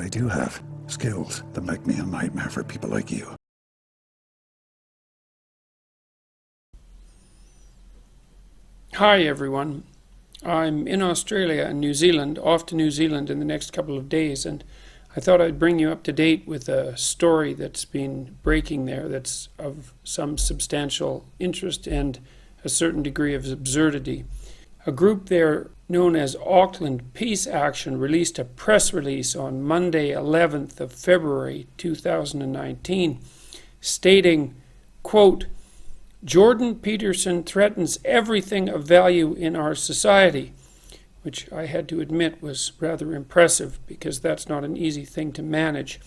I do have skills that make me a nightmare for people like you. Hi everyone. I'm in Australia and New Zealand, off to New Zealand in the next couple of days, and I thought I'd bring you up to date with a story that's been breaking there that's of some substantial interest and a certain degree of absurdity. A group there known as Auckland Peace Action released a press release on Monday 11th of February 2019 stating, quote, "Jordan Peterson threatens everything of value in our society," which I had to admit was rather impressive because that's not an easy thing to manage.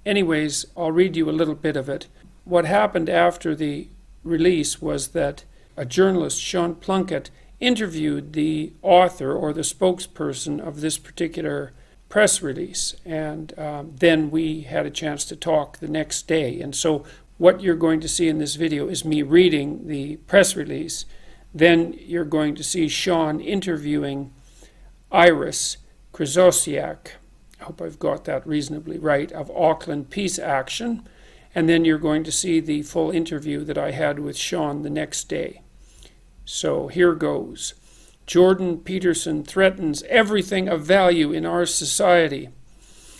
Anyways, I'll read you a little bit of it. What happened after the release was that a journalist, Sean Plunkett, interviewed the author or the spokesperson of this particular press release, and then we had a chance to talk the next day. And so what you're going to see in this video is me reading the press release. Then you're going to see Sean interviewing Iris Krzyzosiak, I hope I've got that reasonably right, of Auckland Peace Action. And then you're going to see the full interview that I had with Sean the next day. So here goes. Jordan Peterson threatens everything of value in our society.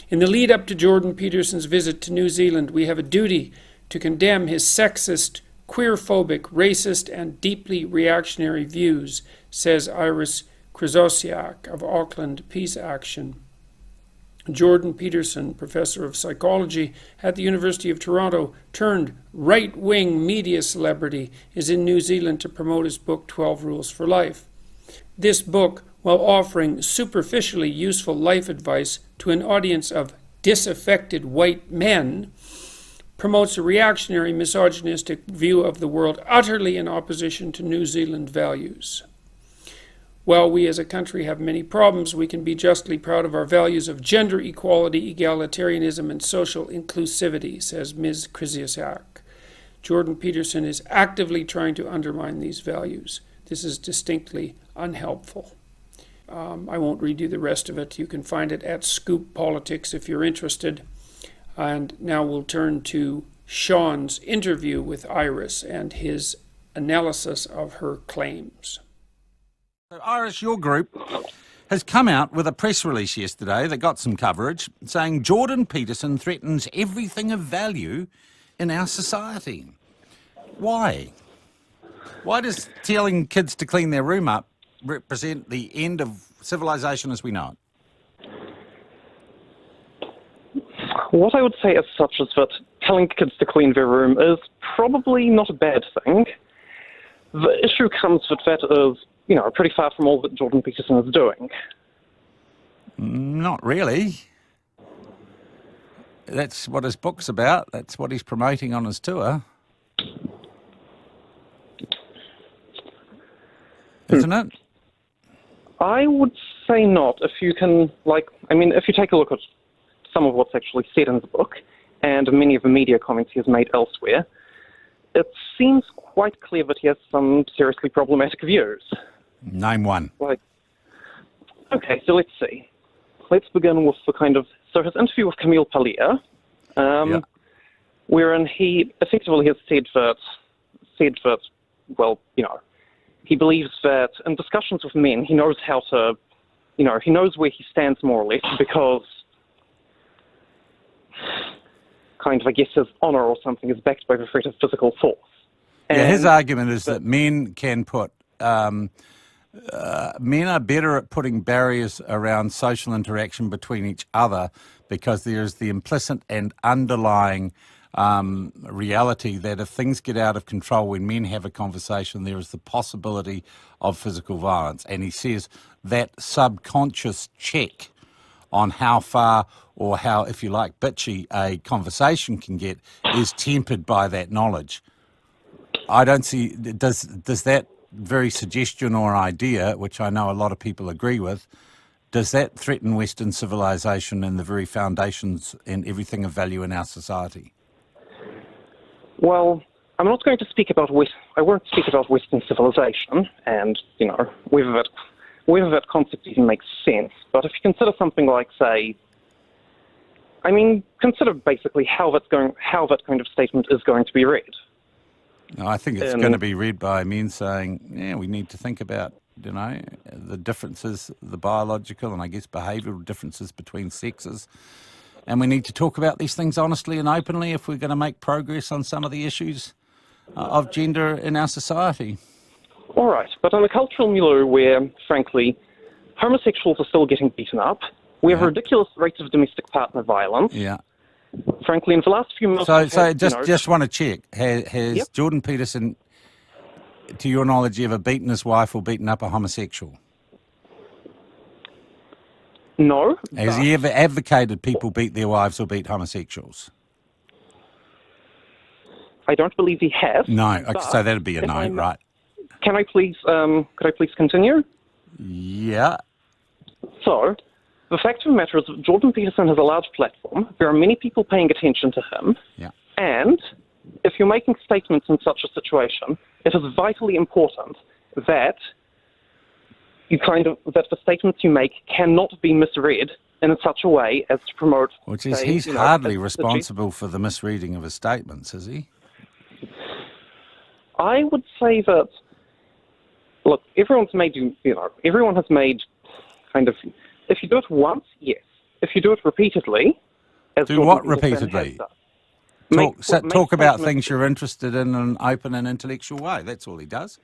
In the lead up to Jordan Peterson's visit to New Zealand, we have a duty to condemn his sexist, queerphobic, racist, and deeply reactionary views, says Iris Krzyzosiak of Auckland Peace Action. Jordan Peterson, professor of psychology at the University of Toronto, turned right-wing media celebrity, is in New Zealand to promote his book 12 Rules for Life. This book, while offering superficially useful life advice to an audience of disaffected white men, promotes a reactionary, misogynistic view of the world utterly in opposition to New Zealand values. While we as a country have many problems, we can be justly proud of our values of gender equality, egalitarianism, and social inclusivity, says Ms. Krzyzosiak. Jordan Peterson is actively trying to undermine these values. This is distinctly unhelpful. I won't read you the rest of it. You can find it at Scoop Politics if you're interested. And now we'll turn to Sean's interview with Iris and his analysis of her claims. So Iris, your group has come out with a press release yesterday that got some coverage saying Jordan Peterson threatens everything of value in our society. Why? Why does telling kids to clean their room up represent the end of civilization as we know it? What I would say as such is that telling kids to clean their room is probably not a bad thing. The issue comes that that is, pretty far from all that Jordan Peterson is doing. Not really. That's what his book's about. That's what he's promoting on his tour. Isn't it? I would say not. If you can, if you take a look at some of what's actually said in the book, and many of the media comments he has made elsewhere, it seems quite clear that he has some seriously problematic views. Name one. Okay, so let's see. Let's begin with so his interview with Camille Paglia, wherein he effectively has said that, he believes that in discussions with men, he knows how to, he knows where he stands more or less because his honor or something is backed by the threat of physical force. And his argument is that men can put, men are better at putting barriers around social interaction between each other because there is the implicit and underlying reality that if things get out of control when men have a conversation, there is the possibility of physical violence. And he says that subconscious check on how far or how, if you like, bitchy a conversation can get is tempered by that knowledge. I don't see, does that very suggestion or idea, which I know a lot of people agree with, does that threaten Western civilization and the very foundations and everything of value in our society? Well, I'm not going to speak about I won't speak about Western civilization and, whether that concept even makes sense. But if you consider something like, say, I mean, consider basically how that kind of statement is going to be read. No, I think it's going to be read by men saying, yeah, we need to think about, the differences, the biological and I guess behavioural differences between sexes. And we need to talk about these things honestly and openly if we're going to make progress on some of the issues of gender in our society. All right, but in a cultural milieu where, frankly, homosexuals are still getting beaten up, we have ridiculous rates of domestic partner violence. Yeah. Frankly, in the last few months... Just want to check, has Jordan Peterson, to your knowledge, ever beaten his wife or beaten up a homosexual? No. Has he ever advocated people beat their wives or beat homosexuals? I don't believe he has. No, so that'd be a no, right? Can I please, could I please continue? Yeah. So, the fact of the matter is that Jordan Peterson has a large platform. There are many people paying attention to him. Yeah. And if you're making statements in such a situation, it is vitally important that that the statements you make cannot be misread in such a way as to promote... Which is, he's hardly responsible for the misreading of his statements, is he? I would say that, look, everyone has made kind of, if you do it once, yes. If you do it repeatedly... Do what repeatedly? Talk about things you're interested in an open and intellectual way. That's all he does.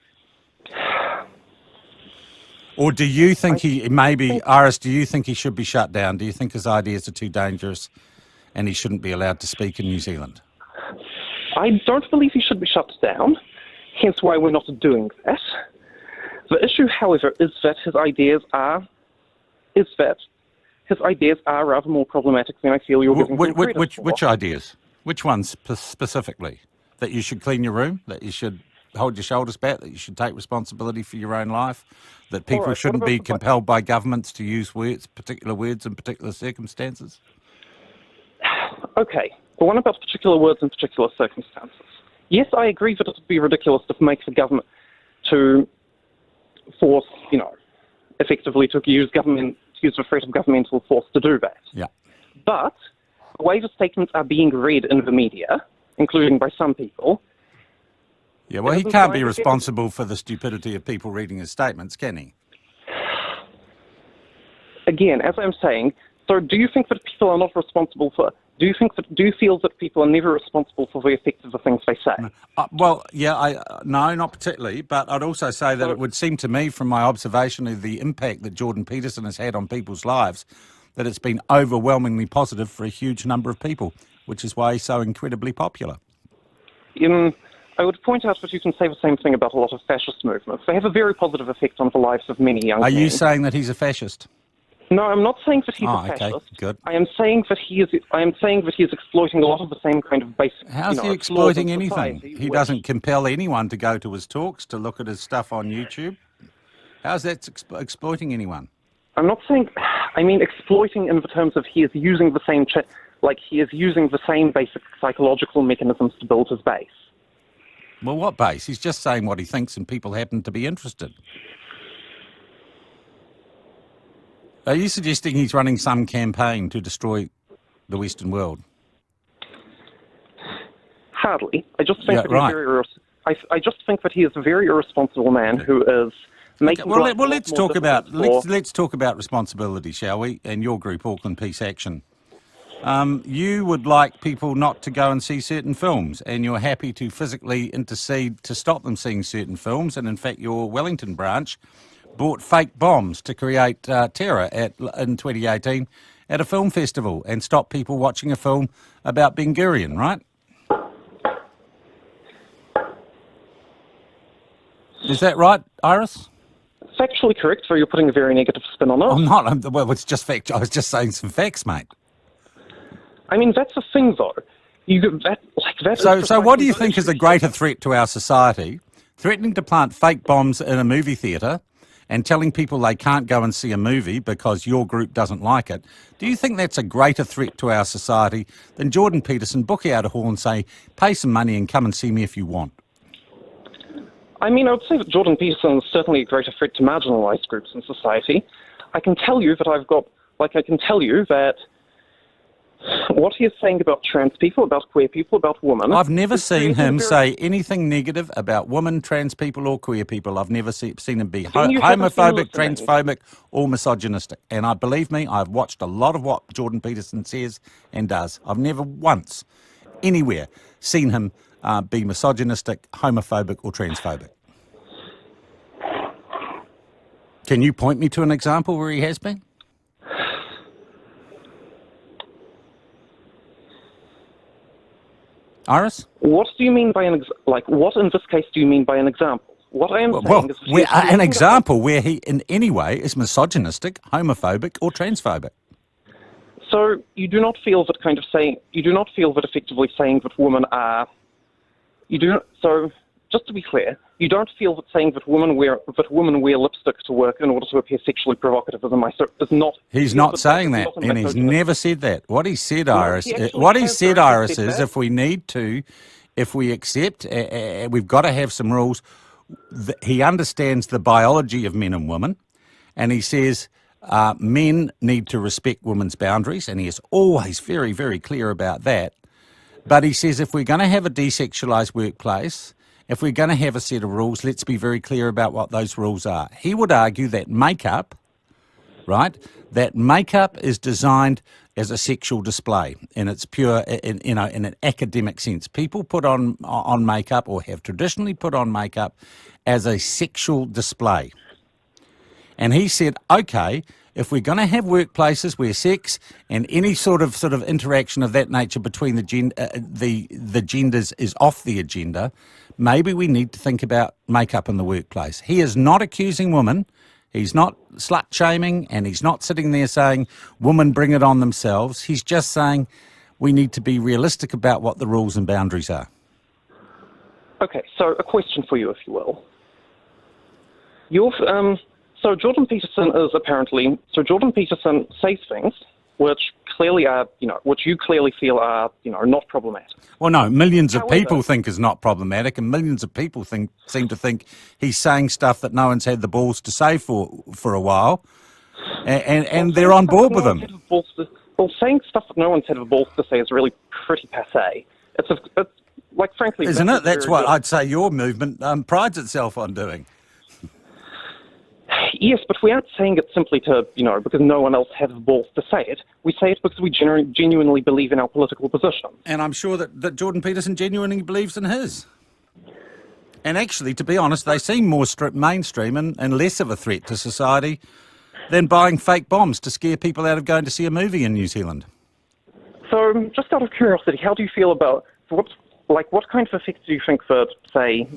Or do you think Iris, do you think he should be shut down? Do you think his ideas are too dangerous and he shouldn't be allowed to speak in New Zealand? I don't believe he should be shut down, hence why we're not doing that. The issue, however, is that his ideas are rather more problematic than I feel you're giving him credit for. Which ideas? Which ones specifically? That you should clean your room? That you should hold your shoulders back? That you should take responsibility for your own life? That people shouldn't be compelled by governments to use particular words in particular circumstances? Okay, but what about particular words in particular circumstances? Yes, I agree that it would be ridiculous to make the government to force, effectively to use the threat of governmental force to do that. Yeah. But the way the statements are being read in the media, including by some people... Yeah, well, he can't be responsible for the stupidity of people reading his statements, can he? Again, as I'm saying, so do you think that people are not responsible for... Do you feel that people are never responsible for the effects of the things they say? No, not particularly, but I'd also say that it would seem to me from my observation of the impact that Jordan Peterson has had on people's lives, that it's been overwhelmingly positive for a huge number of people, which is why he's so incredibly popular. I would point out that you can say the same thing about a lot of fascist movements. They have a very positive effect on the lives of many young men. Are you saying that he's a fascist? No, I'm not saying that he's a fascist. Okay, good. I am saying that he is exploiting a lot of the same kind of basic... How's he exploiting anything? He doesn't compel anyone to go to his talks, to look at his stuff on YouTube. How's that exploiting anyone? I'm not saying... I mean exploiting in the terms of he is using the same... he is using the same basic psychological mechanisms to build his base. Well, what base? He's just saying what he thinks and people happen to be interested. Are you suggesting he's running some campaign to destroy the Western world? Hardly. I just think I just think that he is a very irresponsible man who is making... Let's talk about responsibility, shall we? And your group, Auckland Peace Action. You would like people not to go and see certain films, and you're happy to physically intercede to stop them seeing certain films, and in fact your Wellington branch bought fake bombs to create terror in 2018 at a film festival and stop people watching a film about Ben Gurion, right? Is that right, Iris? Factually correct, so you're putting a very negative spin on it. I'm not. Well, it's just fact. I was just saying some facts, mate. I mean, that's the thing, though. So what do you think is a greater threat to our society? Threatening to plant fake bombs in a movie theatre and telling people they can't go and see a movie because your group doesn't like it. Do you think that's a greater threat to our society than Jordan Peterson booking out a hall and say, pay some money and come and see me if you want? I mean, I would say that Jordan Peterson is certainly a greater threat to marginalised groups in society. I can tell you that what he is saying about trans people, about queer people, about women... I've never seen him say... say anything negative about women, trans people or queer people. I've never seen him be Then you haven't been homophobic, listening. transphobic or misogynistic. And believe me, I've watched a lot of what Jordan Peterson says and does. I've never once, anywhere, seen him be misogynistic, homophobic or transphobic. Can you point me to an example where he has been? Iris? What do you mean by what in this case do you mean by an example? What I am saying is... an example where he in any way is misogynistic, homophobic or transphobic. So you do not feel that effectively saying that women are... So, just to be clear, you don't feel that saying that women wear lipstick to work in order to appear sexually provocative is not... He's not saying that, and he's never said that. What he said, Iris, is if we accept, we've got to have some rules. He understands the biology of men and women, and he says men need to respect women's boundaries, and he is always very, very clear about that. But he says if we're going to have a desexualised workplace, if we're going to have a set of rules, let's be very clear about what those rules are. He would argue that makeup, right, that makeup is designed as a sexual display in its pure, in an academic sense. People put on makeup or have traditionally put on makeup as a sexual display. And he said, okay, if we're going to have workplaces where sex and any sort of interaction of that nature between the genders is off the agenda, maybe we need to think about makeup in the workplace. He is not accusing women. He's not slut-shaming, and he's not sitting there saying, women bring it on themselves. He's just saying we need to be realistic about what the rules and boundaries are. Okay, so a question for you, if you will. So Jordan Peterson says things which clearly are, which you clearly feel are, not problematic. Well, no, millions of people think is not problematic, and millions of people seem to think he's saying stuff that no one's had the balls to say for a while, and they're on board with him. Well, saying stuff that no one's had the balls to say is really pretty passé. It's frankly... Isn't it? That's what I'd say your movement prides itself on doing. Yes, but we aren't saying it simply to, because no one else has the balls to say it. We say it because we genuinely believe in our political position. And I'm sure that Jordan Peterson genuinely believes in his. And actually, to be honest, they seem more mainstream and less of a threat to society than buying fake bombs to scare people out of going to see a movie in New Zealand. So, just out of curiosity, how do you feel about... What kind of effect do you think that, say,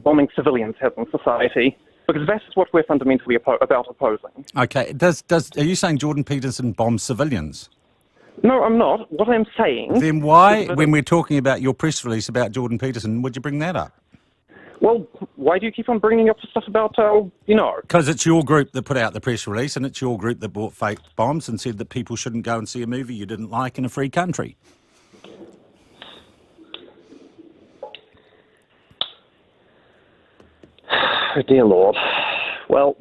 bombing civilians has on society? Because that's what we're fundamentally about opposing. Okay, are you saying Jordan Peterson bombs civilians? No, I'm not. What I'm saying... Then why, when we're talking about your press release about Jordan Peterson, would you bring that up? Well, why do you keep on bringing up the stuff about, Because it's your group that put out the press release, and it's your group that bought fake bombs and said that people shouldn't go and see a movie you didn't like in a free country. Oh, dear Lord. Well,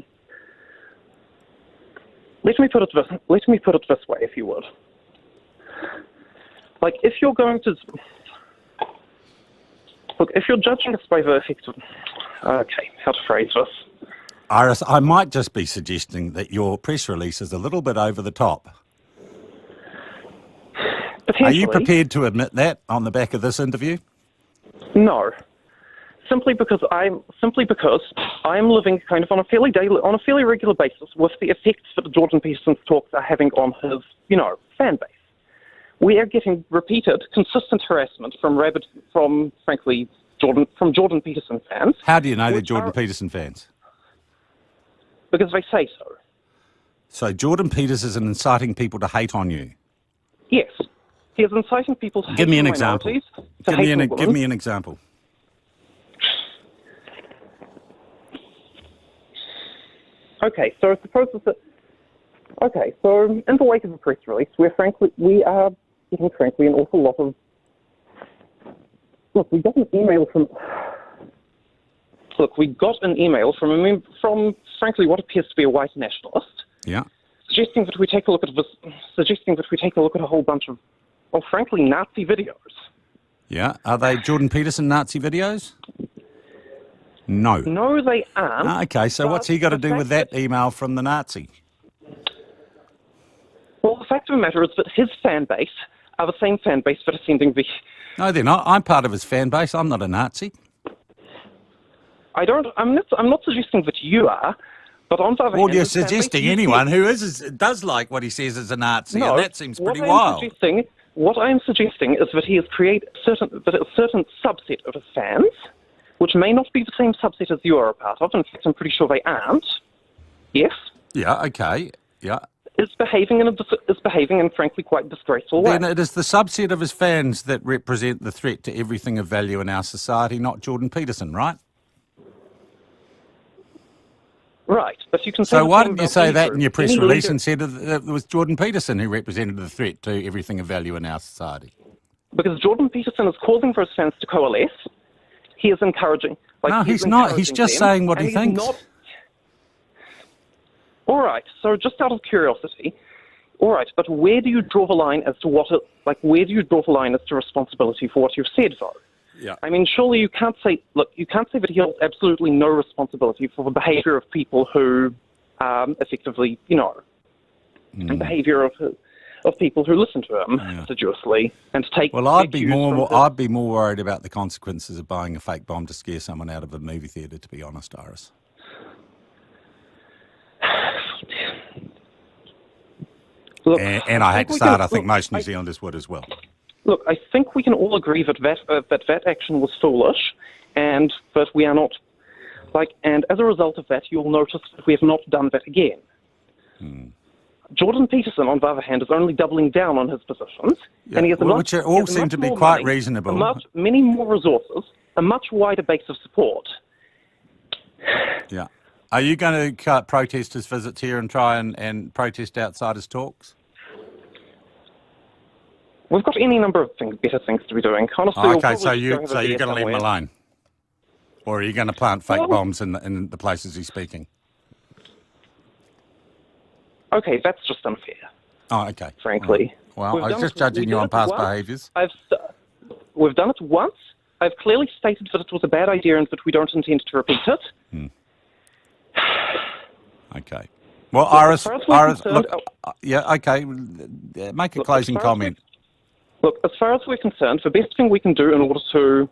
let me put it this way, if you would. If you're going to... Look, if you're judging us by the effect of... Okay, how to phrase this? Iris, I might just be suggesting that your press release is a little bit over the top. Are you prepared to admit that on the back of this interview? No. Simply because I'm living kind of on a fairly regular basis with the effects that Jordan Peterson's talks are having on his, fan base. We are getting repeated, consistent harassment from Jordan Peterson fans. How do you know they're Jordan Peterson fans? Because they say so. So Jordan Peterson is inciting people to hate on you? Yes. He is inciting people to hate on minorities. Give me an example. Okay, so in the wake of the press release, we are getting an awful lot of... Look, we got an email from frankly what appears to be a white nationalist. Yeah. Suggesting that we take a look at a whole bunch of or frankly, Nazi videos. Yeah. Are they Jordan Peterson Nazi videos? No. No, they aren't. Okay, so what's he got to the do with fact that email from the Nazi? Well, the fact of the matter is that his fan base are the same fan base that are sending the... No, they're not. I'm part of his fan base. I'm not a Nazi. I'm not suggesting that you are, but on the other hand... Well, you're his fan base, suggesting anyone who does like what he says is a Nazi, No, and that seems pretty what wild. What I'm suggesting is that he has created a certain subset of his fans, which may not be the same subset as you are a part of. In fact, I'm pretty sure they aren't. Yes? Yeah, okay, yeah. Is behaving in frankly quite disgraceful way. Then it is the subset of his fans that represent the threat to everything of value in our society, not Jordan Peterson, right? Right, but you can say So the why same didn't you about say any that group. in your press Any release leader- and said that it was Jordan Peterson who represented the threat to everything of value in our society? Because Jordan Peterson is causing for his fans to coalesce. He is encouraging. No, he's not. He's just saying what he thinks. All right. So, just out of curiosity, all right. But where do you draw the line as to where do you draw the line as to responsibility for what you've said, though? Yeah. I mean, surely you can't say. Look, you can't say that he holds absolutely no responsibility for the behaviour of people who, effectively, and behaviour of people who listen to him assiduously and take. Well, I'd be more worried about the consequences of buying a fake bomb to scare someone out of a movie theatre, to be honest, Iris. Look, And I hate to say it, I think most New Zealanders would as well. Look, I think we can all agree that that action was foolish, and that we are not and as a result of that, you'll notice that we have not done that again. Jordan Peterson, on the other hand, is only doubling down on his positions, and he has which all seem to be quite reasonable. Many more resources, a much wider base of support. Yeah. Are you going to cut protest his visits here and try and protest outside his talks? We've got any number of better things to be doing. Honestly, Okay, so you're going to leave him alone? Or are you going to plant fake bombs in the places he's speaking? Okay, that's just unfair. Oh, okay. Frankly. Well, I was just judging you on past behaviours. We've done it once. I've clearly stated that it was a bad idea and that we don't intend to repeat it. Okay. Well, Iris, look, yeah, okay. Make a closing comment. Look, as far as we're concerned, the best thing we can do in order to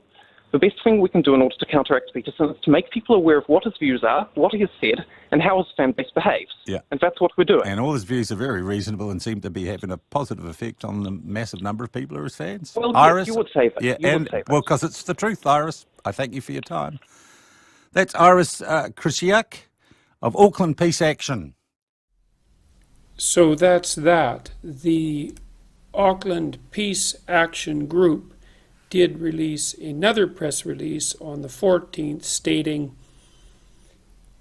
counteract Peterson is to make people aware of what his views are, what he has said, and how his fan base behaves. Yeah. And that's what we're doing. And all his views are very reasonable and seem to be having a positive effect on the massive number of people who are his fans. Well, Iris, yes, you would say that. Yeah, well, because it's the truth, Iris. I thank you for your time. That's Iris Krisiak of Auckland Peace Action. So that's that. The Auckland Peace Action Group did release another press release on the 14th stating,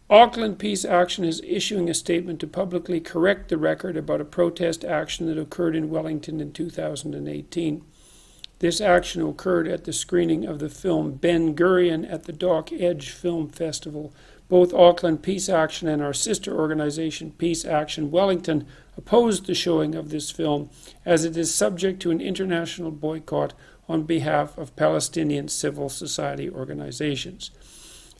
Auckland Peace Action is issuing a statement to publicly correct the record about a protest action that occurred in Wellington in 2018. This action occurred at the screening of the film Ben Gurion at the Dock Edge Film Festival. Both Auckland Peace Action and our sister organization Peace Action Wellington opposed the showing of this film as it is subject to an international boycott on behalf of Palestinian civil society organizations.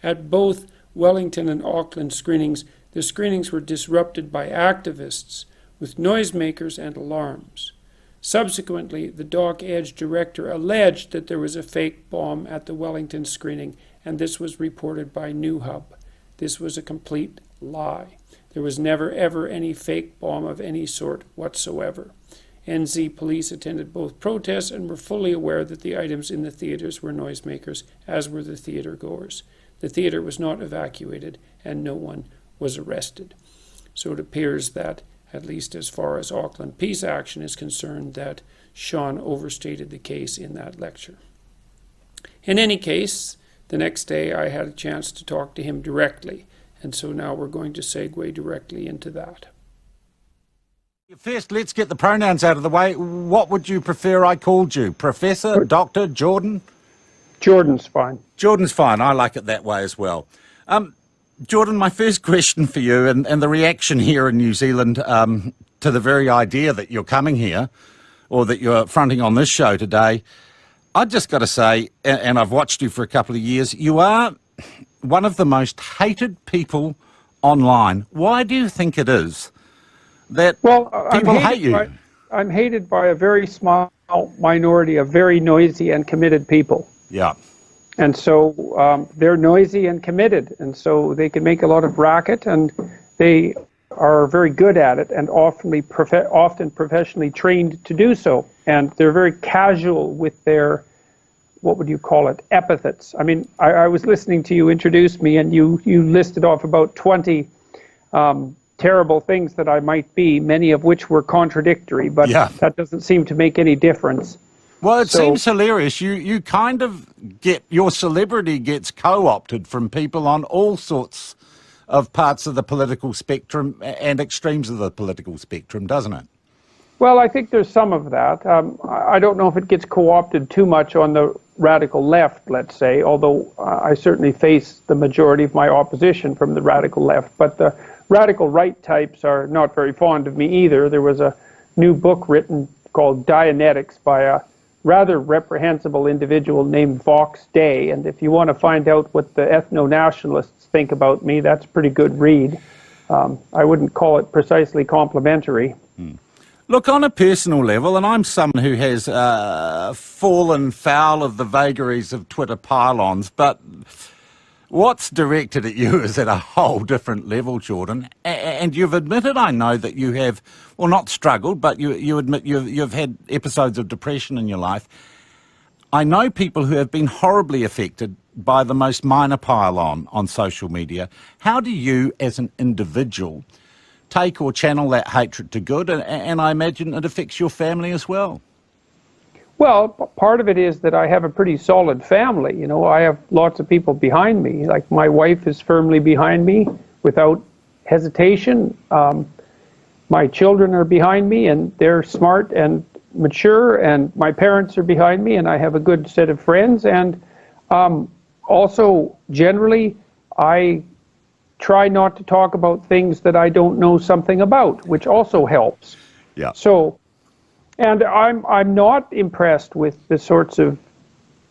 At both Wellington and Auckland screenings, the screenings were disrupted by activists with noisemakers and alarms. Subsequently, the Dock Edge director alleged that there was a fake bomb at the Wellington screening, and this was reported by New Hub. This was a complete lie. There was never ever any fake bomb of any sort whatsoever. NZ police attended both protests and were fully aware that the items in the theaters were noisemakers, as were the theater goers. The theater was not evacuated and no one was arrested. So it appears that, at least as far as Auckland Peace Action is concerned, that Sean overstated the case in that lecture. In any case, the next day I had a chance to talk to him directly, and so now we're going to segue directly into that. First, let's get the pronouns out of the way. What would you prefer I called you? Professor, Doctor, Jordan? Jordan's fine. Jordan's fine. I like it that way as well. Jordan, my first question for you, and the reaction here in New Zealand to the very idea that you're coming here, or that you're fronting on this show today, I've just got to say, and I've watched you for a couple of years, you are one of the most hated people online. Why do you think it is that people hate you? I'm hated by a very small minority of very noisy and committed people. Yeah. And so they're noisy and committed, and so they can make a lot of racket, and they are very good at it, and often professionally trained to do so. And they're very casual with their, what would you call it, epithets. I mean, I was listening to you introduce me, and you listed off about 20 terrible things that I might be, many of which were contradictory, but that doesn't seem to make any difference. Well, it seems hilarious. You kind of get, your celebrity gets co-opted from people on all sorts of parts of the political spectrum and extremes of the political spectrum, doesn't it? Well, I think there's some of that. I don't know if it gets co-opted too much on the radical left, let's say, although I certainly face the majority of my opposition from the radical left. But the radical right types are not very fond of me either. There was a new book written called Dianetics by a rather reprehensible individual named Vox Day, and if you want to find out what the ethno-nationalists think about me, that's a pretty good read. I wouldn't call it precisely complimentary. Look, on a personal level, and I'm someone who has fallen foul of the vagaries of Twitter pylons, but what's directed at you is at a whole different level, Jordan. And you've admitted, I know, that you have, well, not struggled, but you admit you've had episodes of depression in your life. I know people who have been horribly affected by the most minor pylon on social media. How do you, as an individual, take or channel that hatred to good? And I imagine it affects your family as well. Well, part of it is that I have a pretty solid family. You know, I have lots of people behind me. Like, my wife is firmly behind me without hesitation. My children are behind me, and they're smart and mature, and my parents are behind me, and I have a good set of friends. And also, generally, I try not to talk about things that I don't know something about, which also helps. Yeah. So, and I'm not impressed with the sorts of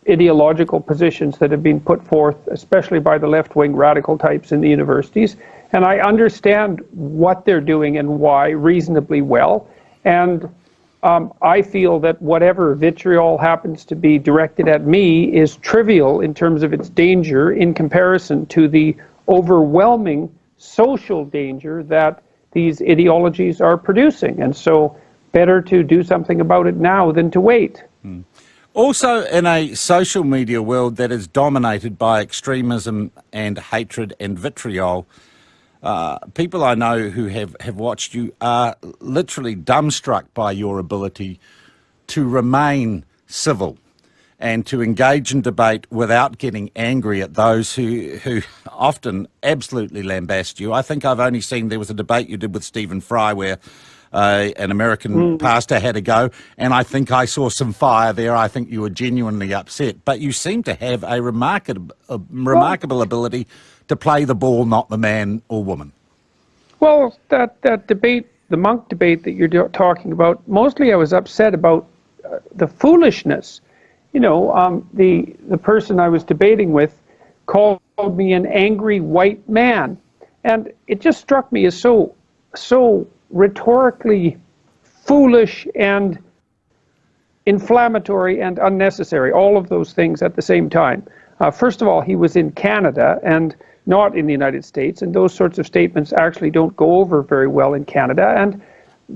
ideological positions that have been put forth, especially by the left-wing radical types in the universities. And I understand what they're doing and why reasonably well. And I feel that whatever vitriol happens to be directed at me is trivial in terms of its danger in comparison to the overwhelming social danger that these ideologies are producing. And so better to do something about it now than to wait. Also, in a social media world that is dominated by extremism and hatred and vitriol, people I know who have watched you are literally dumbstruck by your ability to remain civil and to engage in debate without getting angry at those who often absolutely lambast you. I think I've only seen, there was a debate you did with Stephen Fry where an American pastor had a go, and I think I saw some fire there. I think you were genuinely upset. But you seem to have a remarkable ability to play the ball, not the man or woman. Well, that debate, the monk debate that you're talking about, mostly I was upset about the foolishness. You know, the person I was debating with called me an angry white man. And it just struck me as so rhetorically foolish and inflammatory and unnecessary, all of those things at the same time. First of all, he was in Canada and not in the United States, and those sorts of statements actually don't go over very well in Canada, and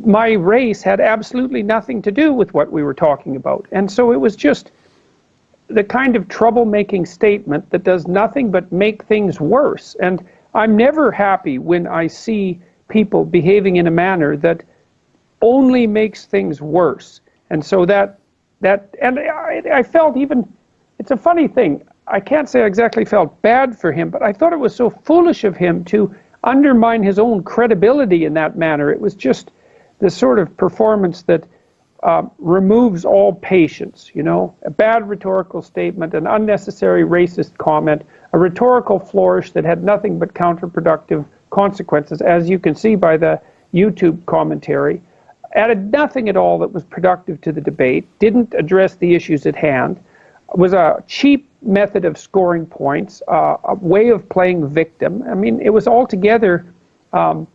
my race had absolutely nothing to do with what we were talking about. And so it was just the kind of troublemaking statement that does nothing but make things worse. And I'm never happy when I see people behaving in a manner that only makes things worse. And so I felt even, it's a funny thing, I can't say I exactly felt bad for him, but I thought it was so foolish of him to undermine his own credibility in that manner. It was just the sort of performance that removes all patience, you know, a bad rhetorical statement, an unnecessary racist comment, a rhetorical flourish that had nothing but counterproductive consequences, as you can see by the YouTube commentary. added nothing at all that was productive to the debate, didn't address the issues at hand, was a cheap method of scoring points, a way of playing victim. I mean, it was altogether a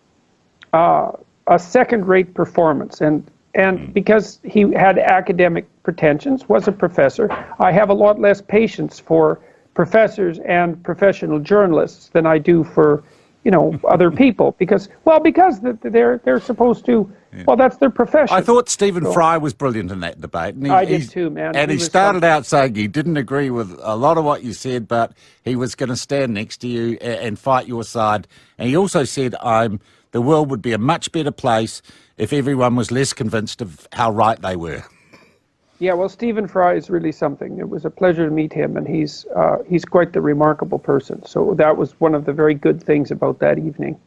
second-rate performance. And because he had academic pretensions, was a professor, I have a lot less patience for professors and professional journalists than I do for, other people, because they're supposed to, well, that's their profession. I thought Stephen Fry was brilliant in that debate. And I did too, man. And he started out saying he didn't agree with a lot of what you said, but he was going to stand next to you and fight your side. And he also said, the world would be a much better place if everyone was less convinced of how right they were. Yeah, well, Stephen Fry is really something. It was a pleasure to meet him, and he's quite the remarkable person. So that was one of the very good things about that evening.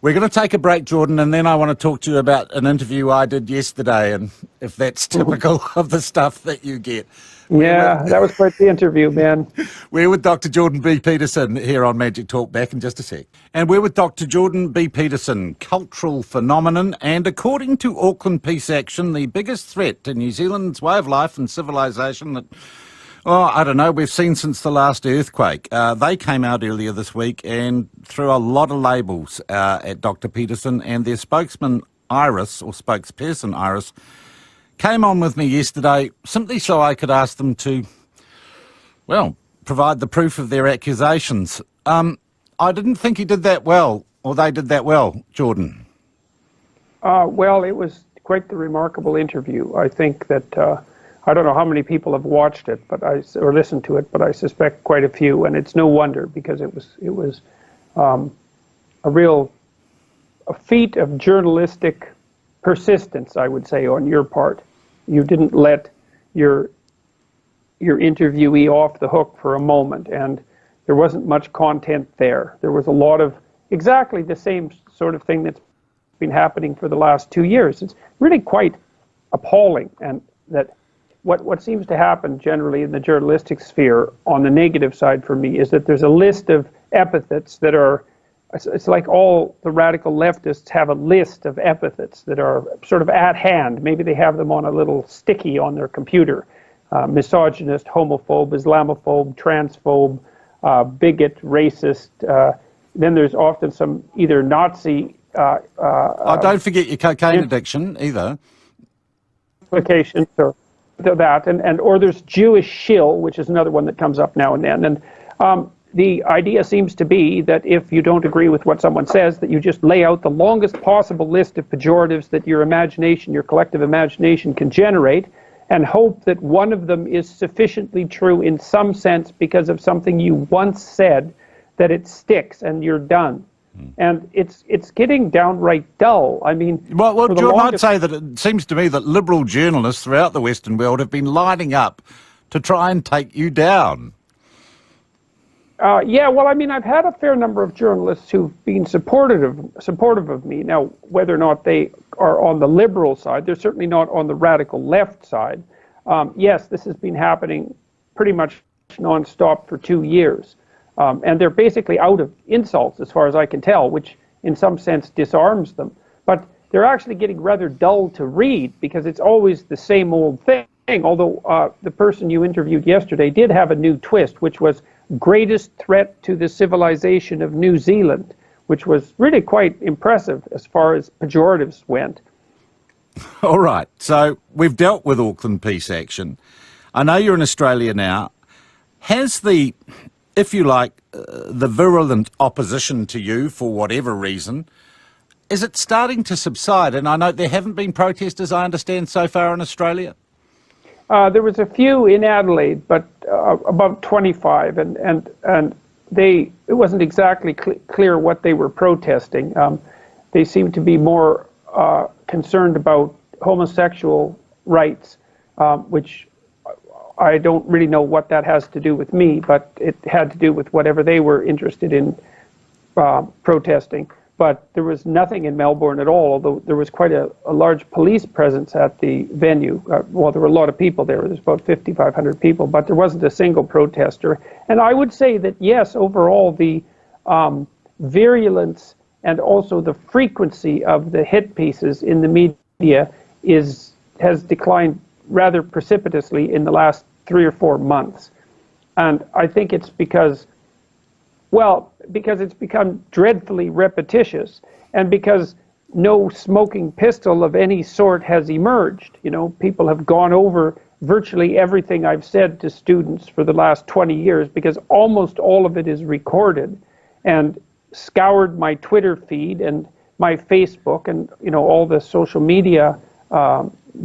We're going to take a break, Jordan, and then I want to talk to you about an interview I did yesterday, and if that's typical of the stuff that you get. Yeah, that was quite the interview, man. We're with Dr. Jordan B. Peterson here on Magic Talk, back in just a sec. And we're with Dr. Jordan B. Peterson, cultural phenomenon, and according to Auckland Peace Action, the biggest threat to New Zealand's way of life and civilization that, I don't know, we've seen since the last earthquake. They came out earlier this week and threw a lot of labels at Dr. Peterson, and their spokesperson Iris, came on with me yesterday simply so I could ask them to, provide the proof of their accusations. I didn't think he did that well, or they did that well, Jordan. Well, it was quite the remarkable interview. I think that, I don't know how many people have watched it, or listened to it, but I suspect quite a few, and it's no wonder, because it was a feat of journalistic persistence, I would say, on your part. You didn't let your interviewee off the hook for a moment, and there wasn't much content there. There was a lot of exactly the same sort of thing that's been happening for the last 2 years. It's really quite appalling, and that what seems to happen generally in the journalistic sphere on the negative side for me is that there's a list of epithets that are, it's like all the radical leftists have a list of epithets that are sort of at hand. Maybe they have them on a little sticky on their computer. Misogynist, homophobe, Islamophobe, transphobe, bigot, racist. Then there's often some either Nazi... don't forget your cocaine addiction either. Implications or that, or there's Jewish shill, which is another one that comes up now and then. And the idea seems to be that if you don't agree with what someone says, that you just lay out the longest possible list of pejoratives that your imagination, your collective imagination can generate, and hope that one of them is sufficiently true in some sense because of something you once said, that it sticks and you're done. And it's getting downright dull. I mean, well, Jordan, I'd say that it seems to me that liberal journalists throughout the Western world have been lining up to try and take you down. Yeah, well, I mean, I've had a fair number of journalists who've been supportive of me. Now, whether or not they are on the liberal side, they're certainly not on the radical left side. Yes, this has been happening pretty much nonstop for 2 years. And they're basically out of insults, as far as I can tell, which in some sense disarms them. But they're actually getting rather dull to read because it's always the same old thing. Although the person you interviewed yesterday did have a new twist, which was greatest threat to the civilization of New Zealand, which was really quite impressive as far as pejoratives went. All right, so we've dealt with Auckland Peace Action. I know you're in Australia now. Has the, if you like, the virulent opposition to you, for whatever reason, is it starting to subside? And I know there haven't been protesters, I understand, so far in Australia. There was a few in Adelaide, but about 25, and it wasn't exactly clear what they were protesting. They seemed to be more concerned about homosexual rights, which I don't really know what that has to do with me, but it had to do with whatever they were interested in protesting. But there was nothing in Melbourne at all, although there was quite a large police presence at the venue. Well, there were a lot of people there. There's about 5,500 people, but there wasn't a single protester. And I would say that, yes, overall, the virulence and also the frequency of the hit pieces in the media has declined rather precipitously in the last 3 or 4 months. And I think it's because it's become dreadfully repetitious, and because no smoking pistol of any sort has emerged. People have gone over virtually everything I've said to students for the last 20 years, because almost all of it is recorded, and scoured my Twitter feed and my Facebook and all the social media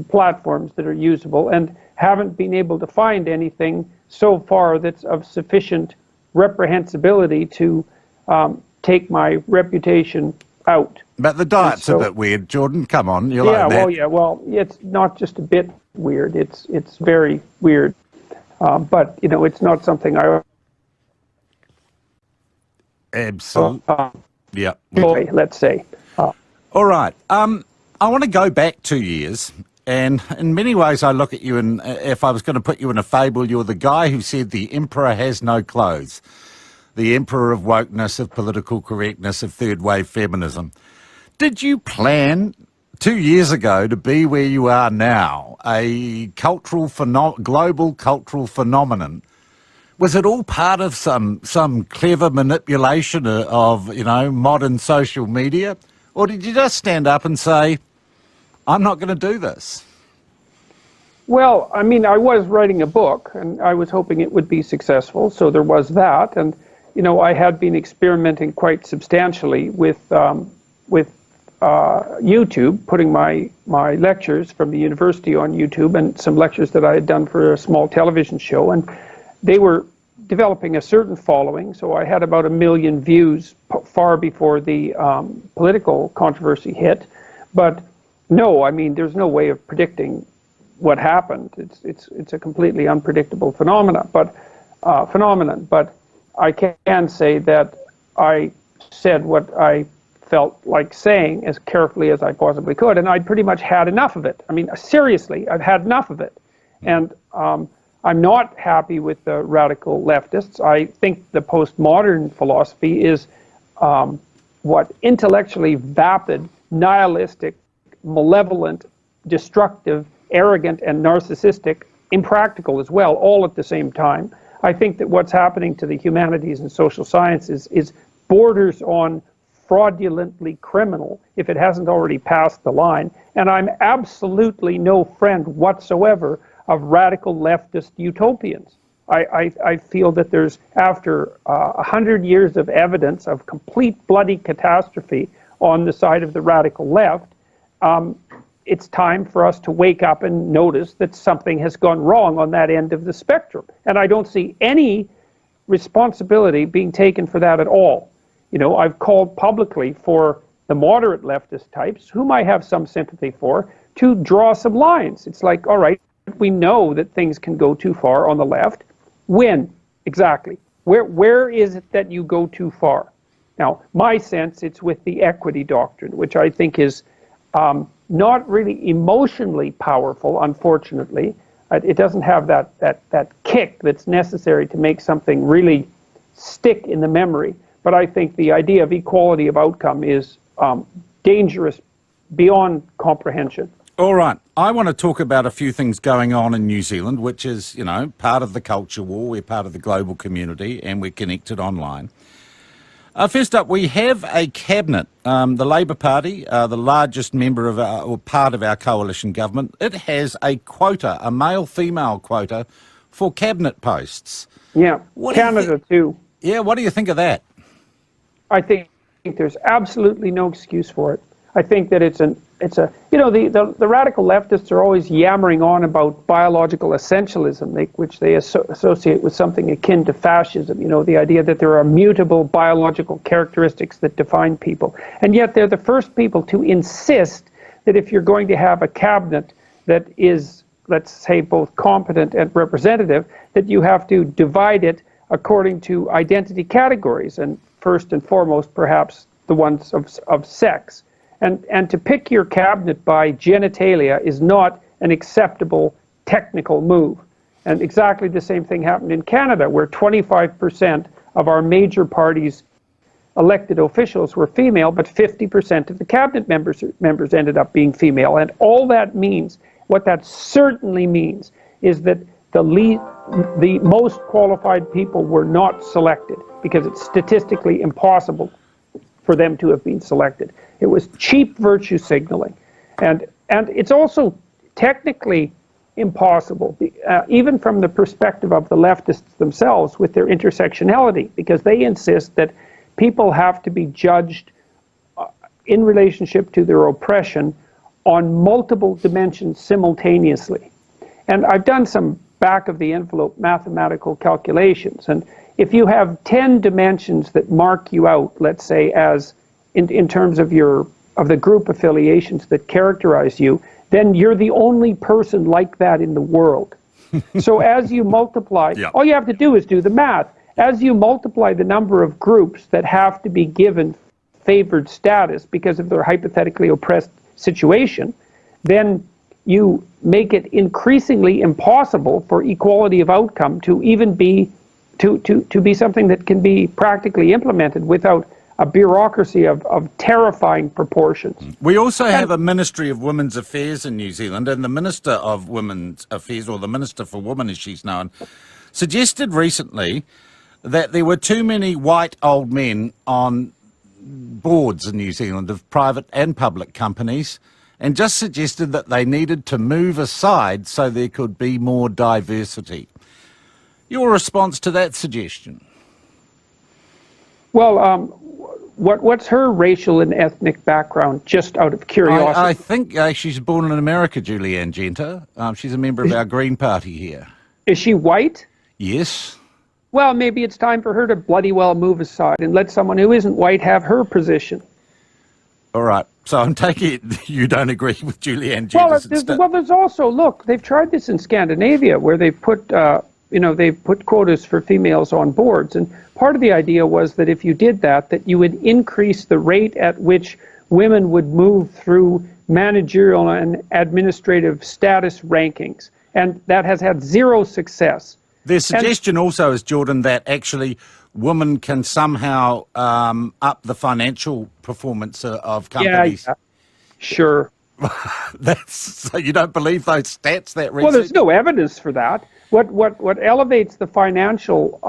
platforms that are usable, and haven't been able to find anything so far that's of sufficient reprehensibility to take my reputation out. But the diet's a bit weird, Jordan. Come on, you're yeah, like that. well, it's not just a bit weird. It's very weird. But it's not something I. Absolutely. Yeah. Let's say. All right. I want to go back 2 years, and in many ways I look at you, and if I was going to put you in a fable, you're the guy who said the emperor has no clothes, the emperor of wokeness, of political correctness, of third wave feminism. Did you plan 2 years ago to be where you are now, a global cultural phenomenon? Was it all part of some clever manipulation of modern social media? Or did you just stand up and say, I'm not going to do this? Well, I was writing a book, and I was hoping it would be successful, so there was that. And, I had been experimenting quite substantially with YouTube, putting my lectures from the university on YouTube, and some lectures that I had done for a small television show. And they were developing a certain following, so I had about 1 million views far before the political controversy hit. But no, there's no way of predicting what happened. It's a completely unpredictable phenomenon. But I can say that I said what I felt like saying as carefully as I possibly could, and I'd pretty much had enough of it. Seriously, I've had enough of it. And I'm not happy with the radical leftists. I think the postmodern philosophy is intellectually vapid, nihilistic, malevolent, destructive, arrogant, and narcissistic, impractical as well, all at the same time. I think that what's happening to the humanities and social sciences is borders on fraudulently criminal, if it hasn't already passed the line. And I'm absolutely no friend whatsoever of radical leftist utopians. I feel that there's, after 100 years of evidence of complete bloody catastrophe on the side of the radical left, it's time for us to wake up and notice that something has gone wrong on that end of the spectrum. And I don't see any responsibility being taken for that at all. I've called publicly for the moderate leftist types, whom I have some sympathy for, to draw some lines. It's like, all right, we know that things can go too far on the left. When? Exactly. Where is it that you go too far? Now, my sense, it's with the equity doctrine, which I think is not really emotionally powerful, unfortunately. It doesn't have that kick that's necessary to make something really stick in the memory. But I think the idea of equality of outcome is dangerous beyond comprehension. All right. I want to talk about a few things going on in New Zealand, which is, part of the culture war. We're part of the global community, and we're connected online. First up, we have a cabinet. The Labour Party, the largest member of or part of our coalition government, it has a quota, a male-female quota for cabinet posts. Yeah, Canada too. Yeah, what do you think of that? I think there's absolutely no excuse for it. I think that the radical leftists are always yammering on about biological essentialism, which they associate with something akin to fascism, the idea that there are mutable biological characteristics that define people. And yet they're the first people to insist that if you're going to have a cabinet that is, let's say, both competent and representative, that you have to divide it according to identity categories, and first and foremost, perhaps, the ones of sex. And to pick your cabinet by genitalia is not an acceptable technical move. And exactly the same thing happened in Canada, where 25% of our major parties elected officials were female, but 50% of the cabinet members ended up being female. And all that means, what that certainly means, is that the most qualified people were not selected, because it's statistically impossible for them to have been selected. It was cheap virtue signaling. And it's also technically impossible, even from the perspective of the leftists themselves with their intersectionality, because they insist that people have to be judged in relationship to their oppression on multiple dimensions simultaneously. And I've done some back-of-the-envelope mathematical calculations, and if you have 10 dimensions that mark you out, let's say, as in terms of the group affiliations that characterize you, then you're the only person like that in the world. So as you multiply, all you have to do is do the math. As you multiply the number of groups that have to be given favored status because of their hypothetically oppressed situation, then you make it increasingly impossible for equality of outcome to even be to be something that can be practically implemented without a bureaucracy of terrifying proportions. We also have a Ministry of Women's Affairs in New Zealand, and the Minister of Women's Affairs, or the Minister for Women as she's known, suggested recently that there were too many white old men on boards in New Zealand of private and public companies, and just suggested that they needed to move aside so there could be more diversity. Your response to that suggestion? Well, what's her racial and ethnic background, just out of curiosity? I think she's born in America, Julianne Genter. She's a member of our Green Party here. Is she white? Yes. Well, maybe it's time for her to bloody well move aside and let someone who isn't white have her position. All right. So I'm taking it you don't agree with Julianne Genter. Well, there's also, look, they've tried this in Scandinavia, where they've put they've put quotas for females on boards, and part of the idea was that if you did that, that you would increase the rate at which women would move through managerial and administrative status rankings, and that has had zero success. Their suggestion also is, Jordan, that actually women can somehow up the financial performance of companies. Yeah, sure. So you don't believe those stats, that research? Well, there's no evidence for that. What elevates the financial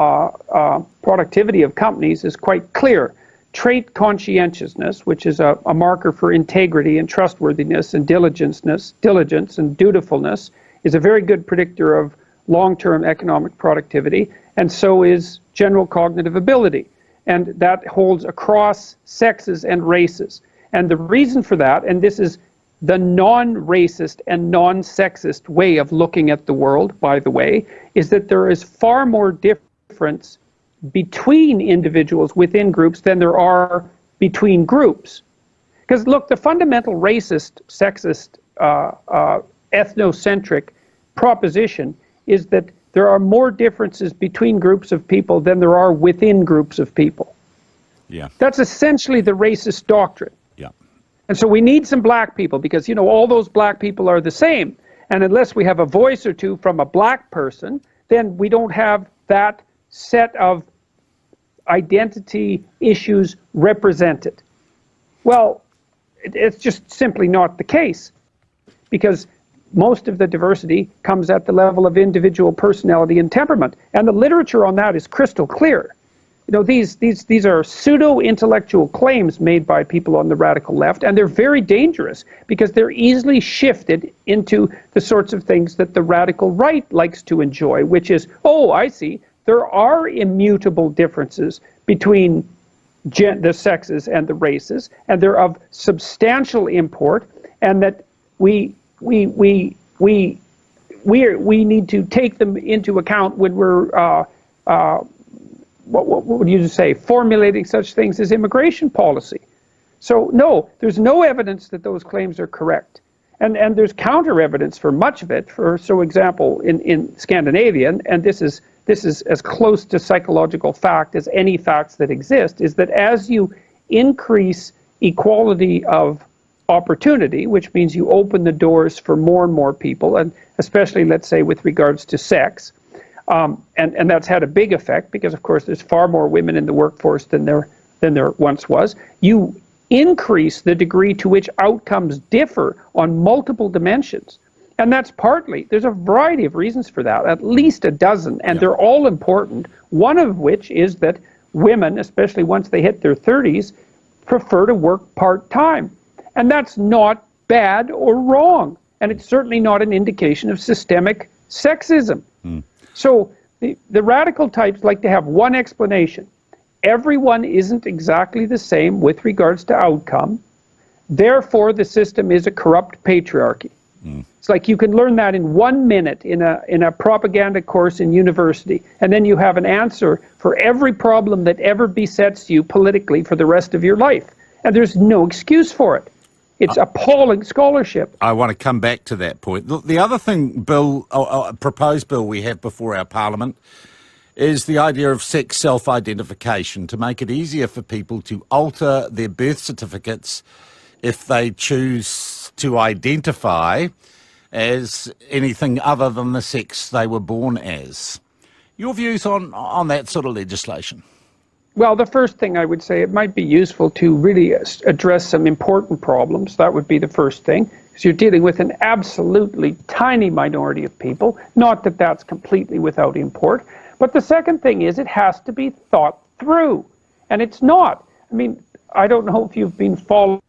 productivity of companies is quite clear. Trait conscientiousness, which is a marker for integrity and trustworthiness and diligence and dutifulness, is a very good predictor of long-term economic productivity, and so is general cognitive ability. And that holds across sexes and races. And the reason for that, and this is the non-racist and non-sexist way of looking at the world, by the way, is that there is far more difference between individuals within groups than there are between groups. Because look, the fundamental racist, sexist, ethnocentric proposition is that there are more differences between groups of people than there are within groups of people. Yeah. That's essentially the racist doctrine. Yeah. And so we need some black people because, all those black people are the same. And unless we have a voice or two from a black person, then we don't have that set of identity issues represented. Well, it's just simply not the case, because most of the diversity comes at the level of individual personality and temperament. And the literature on that is crystal clear. These are pseudo-intellectual claims made by people on the radical left, and they're very dangerous because they're easily shifted into the sorts of things that the radical right likes to enjoy, which is, oh, I see, there are immutable differences between the sexes and the races, and they're of substantial import, and that we need to take them into account when we're what would you say, formulating such things as immigration policy. So no, there's no evidence that those claims are correct. And there's counter evidence for much of it. For example, in Scandinavia, and this is as close to psychological fact as any facts that exist, is that as you increase equality of opportunity, which means you open the doors for more and more people, and especially, let's say, with regards to sex, and that's had a big effect because, of course, there's far more women in the workforce than there than there once was. You increase the degree to which outcomes differ on multiple dimensions. And that's partly, there's a variety of reasons for that, at least a dozen, and they're all important. One of which is that women, especially once they hit their 30s, prefer to work part-time. And that's not bad or wrong. And it's certainly not an indication of systemic sexism. So the radical types like to have one explanation. Everyone isn't exactly the same with regards to outcome. Therefore, the system is a corrupt patriarchy. It's like you can learn that in 1 minute in a propaganda course in university, and then you have an answer for every problem that ever besets you politically for the rest of your life. And there's no excuse for it. It's appalling scholarship. I want to come back to that point. The other thing, proposed bill we have before our Parliament is the idea of sex self-identification, to make it easier for people to alter their birth certificates if they choose to identify as anything other than the sex they were born as. Your views on that sort of legislation? Well, the first thing I would say, it might be useful to really address some important problems. That would be the first thing, because you're dealing with an absolutely tiny minority of people. Not that that's completely without import. But the second thing is it has to be thought through. And it's not. I mean, I don't know if you've been following.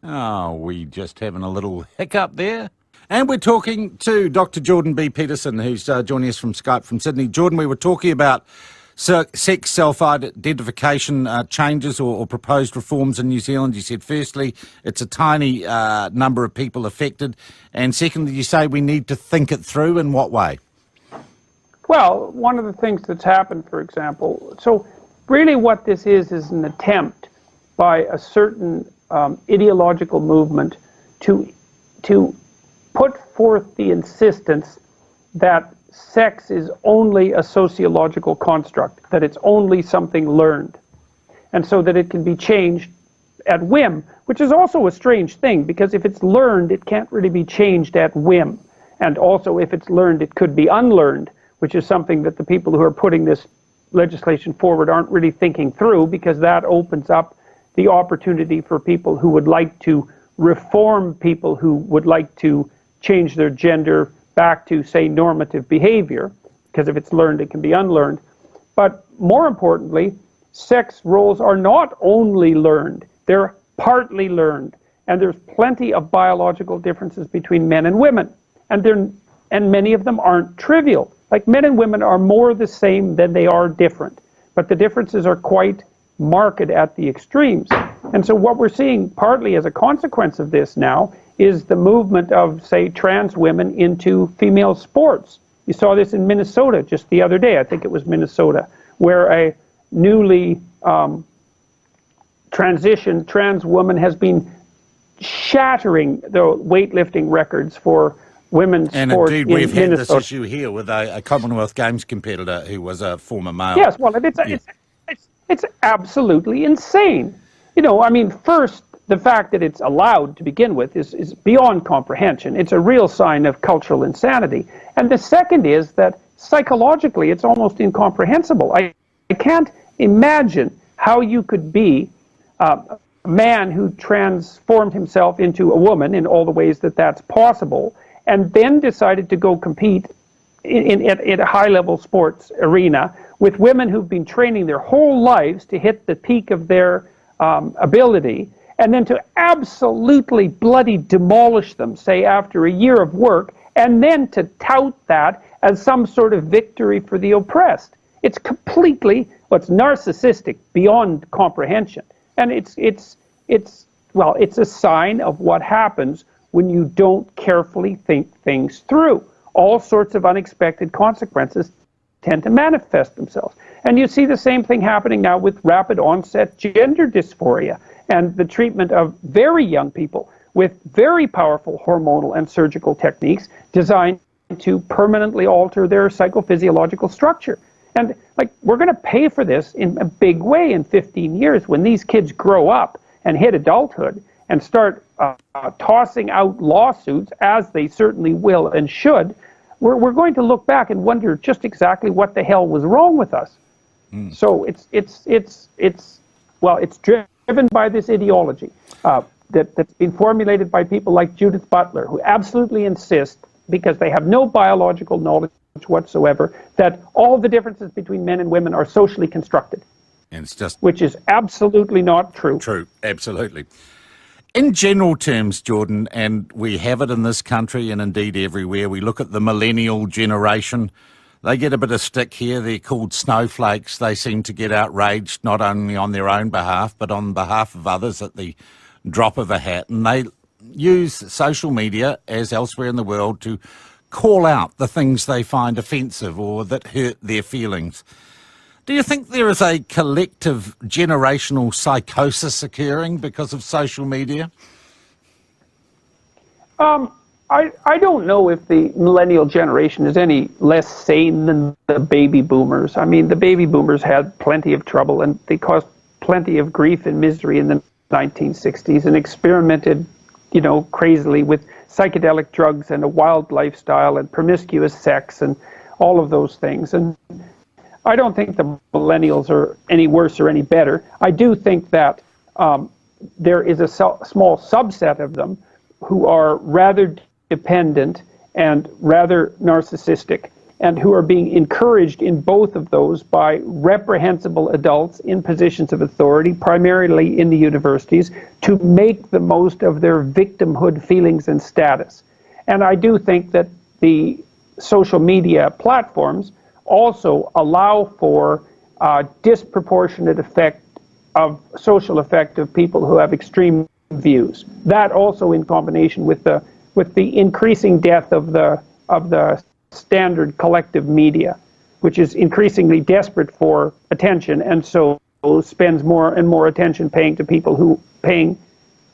Oh, we just having a little hiccup there. And we're talking to Dr. Jordan B. Peterson, who's joining us from Skype from Sydney. Jordan, we were talking about sex self-identification changes or proposed reforms in New Zealand. You said, firstly, it's a tiny number of people affected. And secondly, you say we need to think it through. In what way? Well, one of the things that's happened, for example, so really what this is an attempt by a certain ideological movement to put forth the insistence that sex is only a sociological construct, that it's only something learned, and so that it can be changed at whim, which is also a strange thing, because if it's learned, it can't really be changed at whim. And also, if it's learned, it could be unlearned, which is something that the people who are putting this legislation forward aren't really thinking through, because that opens up the opportunity for people who would like to reform people who would like to change their gender back to, say, normative behavior, because if it's learned, it can be unlearned. But more importantly, sex roles are not only learned, they're partly learned. And there's plenty of biological differences between men and women. And many of them aren't trivial. Like, men and women are more the same than they are different. But the differences are quite marked at the extremes. And so what we're seeing partly as a consequence of this now is the movement of, say, trans women into female sports. You saw this in Minnesota just the other day, I think it was Minnesota, where a newly transitioned trans woman has been shattering the weightlifting records for women's sports in Minnesota. And indeed, we've had this issue here with a Commonwealth Games competitor who was a former male. Yes, well, it's absolutely insane. You know, I mean, first, the fact that it's allowed to begin with is beyond comprehension. It's a real sign of cultural insanity. And the second is that psychologically, it's almost incomprehensible. I can't imagine how you could be a man who transformed himself into a woman in all the ways that that's possible, and then decided to go compete in a high-level sports arena with women who've been training their whole lives to hit the peak of their ability, and then to absolutely bloody demolish them, say, after a year of work, and then to tout that as some sort of victory for the oppressed. It's completely, it's narcissistic beyond comprehension. And it's a sign of what happens when you don't carefully think things through. All sorts of unexpected consequences tend to manifest themselves. And you see the same thing happening now with rapid onset gender dysphoria and the treatment of very young people with very powerful hormonal and surgical techniques designed to permanently alter their psychophysiological structure. And we're going to pay for this in a big way in 15 years when these kids grow up and hit adulthood and start tossing out lawsuits, as they certainly will and should. We're going to look back and wonder just exactly what the hell was wrong with us. So it's driven by this ideology that's been formulated by people like Judith Butler, who absolutely insist, because they have no biological knowledge whatsoever, that all the differences between men and women are socially constructed. And it's just which is absolutely not true. True, absolutely. In general terms, Jordan, and we have it in this country and indeed everywhere, we look at the millennial generation. They get a bit of stick here. They're called snowflakes. They seem to get outraged not only on their own behalf, but on behalf of others at the drop of a hat. And they use social media, as elsewhere in the world, to call out the things they find offensive or that hurt their feelings. Do you think there is a collective generational psychosis occurring because of social media? I don't know if the millennial generation is any less sane than the baby boomers. I mean, the baby boomers had plenty of trouble and they caused plenty of grief and misery in the 1960s and experimented, crazily with psychedelic drugs and a wild lifestyle and promiscuous sex and all of those things. And I don't think the millennials are any worse or any better. I do think that there is a small subset of them who are rather dependent and rather narcissistic, and who are being encouraged in both of those by reprehensible adults in positions of authority, primarily in the universities, to make the most of their victimhood feelings and status. And I do think that the social media platforms also allow for disproportionate social effect of people who have extreme views. That also, in combination with the increasing death of the standard collective media, which is increasingly desperate for attention, and so spends more and more attention paying to people who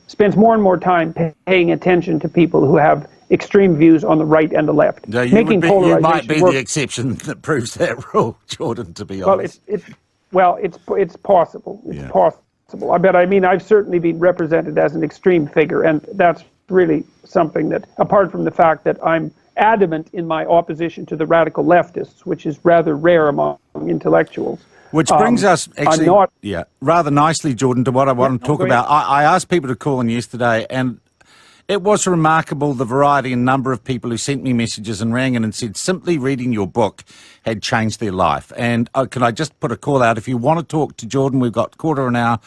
spends more and more time paying attention to people who have extreme views on the right and the left. No, you might be the exception that proves that rule, Jordan, to be honest. It's possible. It's possible. I've certainly been represented as an extreme figure, and that's really something that, apart from the fact that I'm adamant in my opposition to the radical leftists, which is rather rare among intellectuals. Which brings us, actually, rather nicely, Jordan, to what I want to talk about. I asked people to call in yesterday, and it was remarkable the variety and number of people who sent me messages and rang in and said simply reading your book had changed their life. And can I just put a call out? If you want to talk to Jordan, we've got quarter an hour,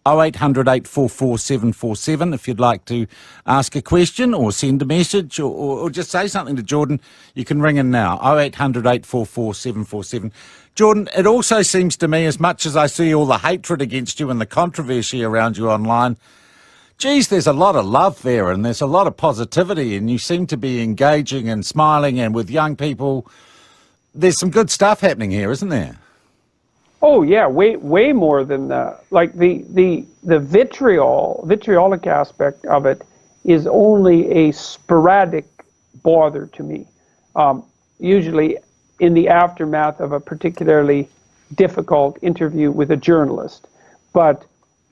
0800 844 747. If you'd like to ask a question or send a message or just say something to Jordan, you can ring in now, 0800 844 747. Jordan, it also seems to me, as much as I see all the hatred against you and the controversy around you online, geez, there's a lot of love there and there's a lot of positivity, and you seem to be engaging and smiling, and with young people, there's some good stuff happening here, isn't there? Oh yeah, way more than the vitriolic aspect of it is only a sporadic bother to me. Usually in the aftermath of a particularly difficult interview with a journalist. But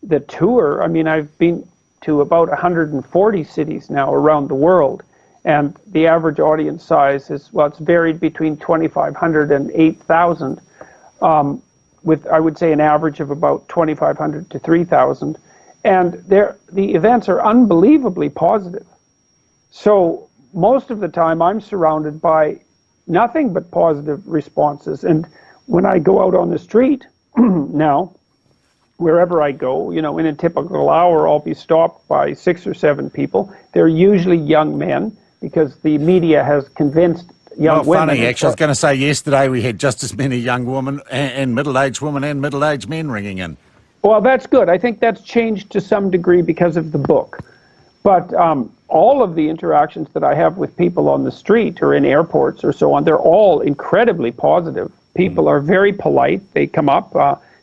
the tour, I've been to about 140 cities now around the world, and the average audience size is, it's varied between 2,500 and 8,000, with, I would say, an average of about 2,500 to 3,000. And the events are unbelievably positive. So most of the time I'm surrounded by nothing but positive responses. And when I go out on the street now, wherever I go, in a typical hour, I'll be stopped by 6 or 7 people. They're usually young men, because the media has convinced young women. Funny, actually, I was going to say yesterday we had just as many young women and middle-aged women and middle-aged men ringing in. Well, that's good. I think that's changed to some degree because of the book. But all of the interactions that I have with people on the street or in airports or so on, they're all incredibly positive. People are very polite. They come up.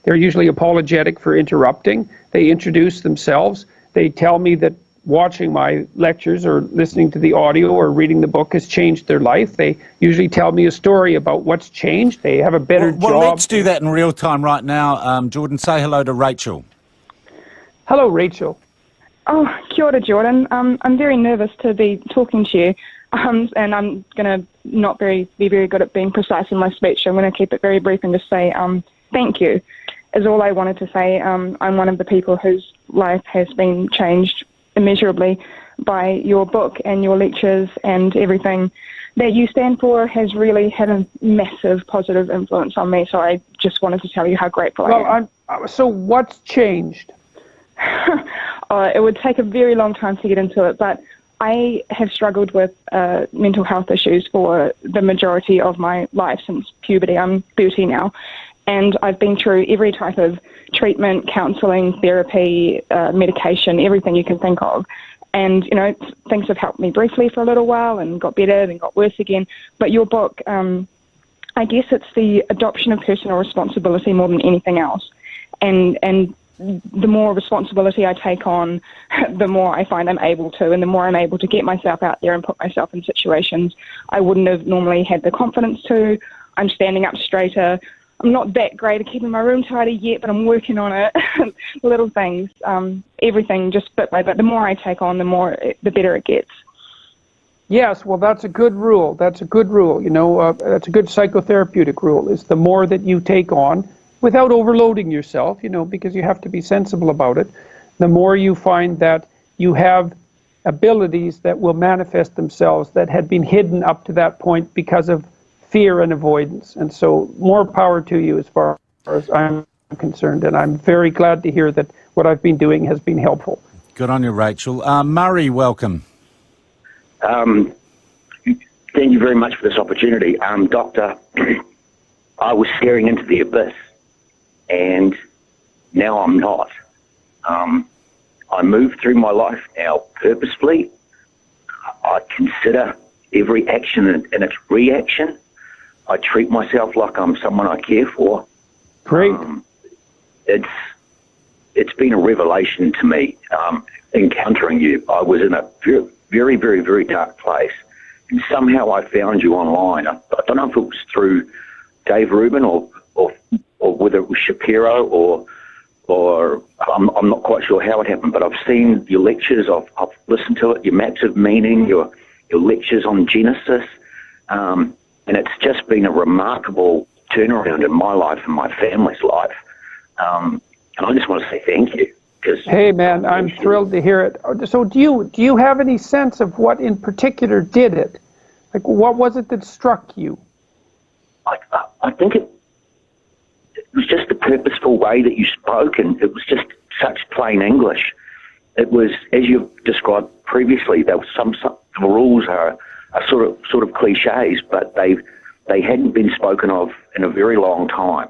They're usually apologetic for interrupting. They introduce themselves. They tell me that watching my lectures or listening to the audio or reading the book has changed their life. They usually tell me a story about what's changed. They have a better job. Well, let's do that in real time right now. Jordan, say hello to Rachel. Hello, Rachel. Oh, kia ora, Jordan. I'm very nervous to be talking to you, and I'm going to not be very good at being precise in my speech. I'm going to keep it very brief and just say, thank you is all I wanted to say. I'm one of the people whose life has been changed immeasurably by your book and your lectures, and everything that you stand for has really had a massive positive influence on me. So I just wanted to tell you how grateful I am. So what's changed? It would take a very long time to get into it, but I have struggled with mental health issues for the majority of my life since puberty. I'm 30 now, and I've been through every type of treatment, counselling, therapy, medication, everything you can think of. And, you know, things have helped me briefly for a little while and got better, then got worse again. But your book, I guess it's the adoption of personal responsibility more than anything else. And the more responsibility I take on, the more I find I'm able to, and the more I'm able to get myself out there and put myself in situations I wouldn't have normally had the confidence to. I'm standing up straighter. I'm not that great at keeping my room tidy yet, but I'm working on it. Little things, everything just bit by bit. The more I take on, the better it gets. Yes, well, that's a good rule. That's a good rule. You know, that's a good psychotherapeutic rule, is the more that you take on, without overloading yourself, you know, because you have to be sensible about it, the more you find that you have abilities that will manifest themselves that had been hidden up to that point because of fear and avoidance. And so more power to you as far as I'm concerned. And I'm very glad to hear that what I've been doing has been helpful. Good on you, Rachel. Murray, welcome. Thank you very much for this opportunity. Doctor, I was staring into the abyss, and now I'm not. I move through my life now purposefully. I consider every action and its reaction. I treat myself like I'm someone I care for. Great. It's been a revelation to me, encountering you. I was in a very, very, very dark place, and somehow I found you online. I don't know if it was through Dave Rubin or whether it was Shapiro or I'm not quite sure how it happened, but I've seen your lectures, I've listened to it, your maps of meaning, your lectures on Genesis, and it's just been a remarkable turnaround in my life and my family's life. And I just want to say thank you. Hey, man, I'm thrilled to hear it. So do you have any sense of what in particular did it? Like, what was it that struck you? I think it was just the purposeful way that you spoke, and it was just such plain English. It was, as you've described previously, there was some the rules are sort of cliches, but they hadn't been spoken of in a very long time.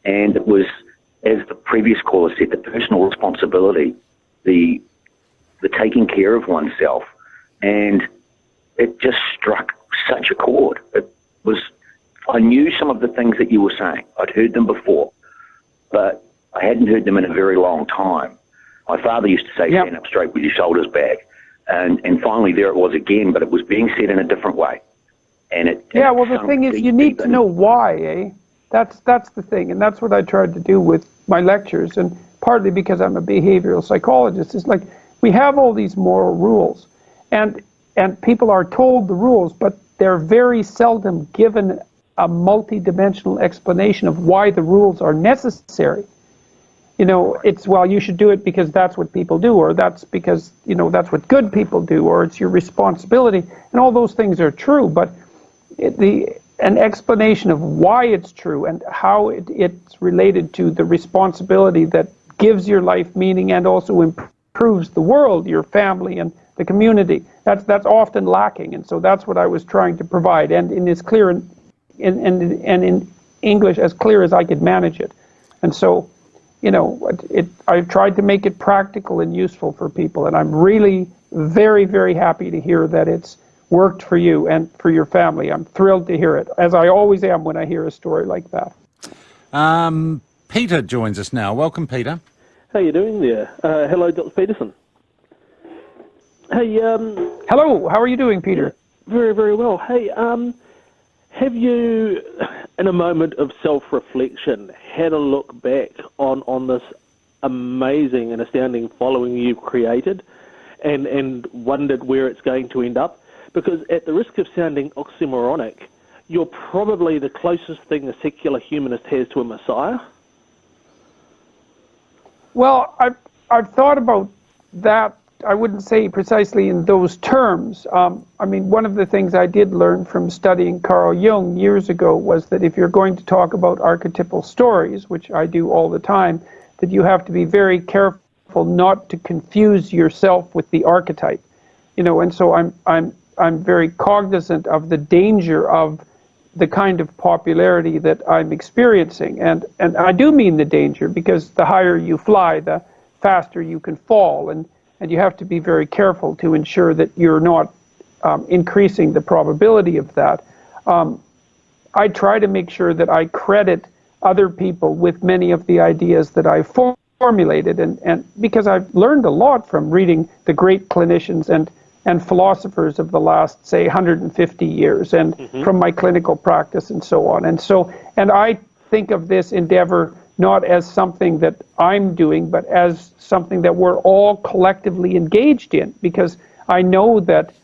And it was, as the previous caller said, the personal responsibility, the taking care of oneself, and it just struck such a chord. It was, I knew some of the things that you were saying. I'd heard them before, but I hadn't heard them in a very long time. My father used to say, stand up straight with your shoulders back. And finally there it was again, but it was being said in a different way. And well, the thing is, you need to know why, eh? That's the thing, and that's what I tried to do with my lectures, and partly because I'm a behavioral psychologist. It's like, we have all these moral rules, and people are told the rules, but they're very seldom given a multi-dimensional explanation of why the rules are necessary. You know, it's, well, you should do it because that's what people do, or that's because, you know, that's what good people do, or it's your responsibility, and all those things are true, but an explanation of why it's true and how it's related to the responsibility that gives your life meaning and also improves the world, your family and the community, that's often lacking. And so that's what I was trying to provide, and in as clear and in English as clear as I could manage it. And so, you know, I've tried to make it practical and useful for people, and I'm really very, very happy to hear that it's worked for you and for your family. I'm thrilled to hear it, as I always am when I hear a story like that. Peter joins us now. Welcome, Peter. How you doing there? Hello, Dr. Peterson. Hey, hello, how are you doing, Peter? Very, very well. Hey, have you, in a moment of self-reflection, had a look back on this amazing and astounding following you've created and wondered where it's going to end up? Because at the risk of sounding oxymoronic, you're probably the closest thing a secular humanist has to a messiah? Well, I've thought about that. I wouldn't say precisely in those terms. I mean, one of the things I did learn from studying Carl Jung years ago was that if you're going to talk about archetypal stories, which I do all the time, that you have to be very careful not to confuse yourself with the archetype. And so I'm very cognizant of the danger of the kind of popularity that I'm experiencing. And I do mean the danger, because the higher you fly, the faster you can fall. And you have to be very careful to ensure that you're not increasing the probability of that. I try to make sure that I credit other people with many of the ideas that I formulated, and because I've learned a lot from reading the great clinicians and philosophers of the last, say, 150 years, and from my clinical practice and so on. And I think of this endeavor not as something that I'm doing, but as something that we're all collectively engaged in, because I know that,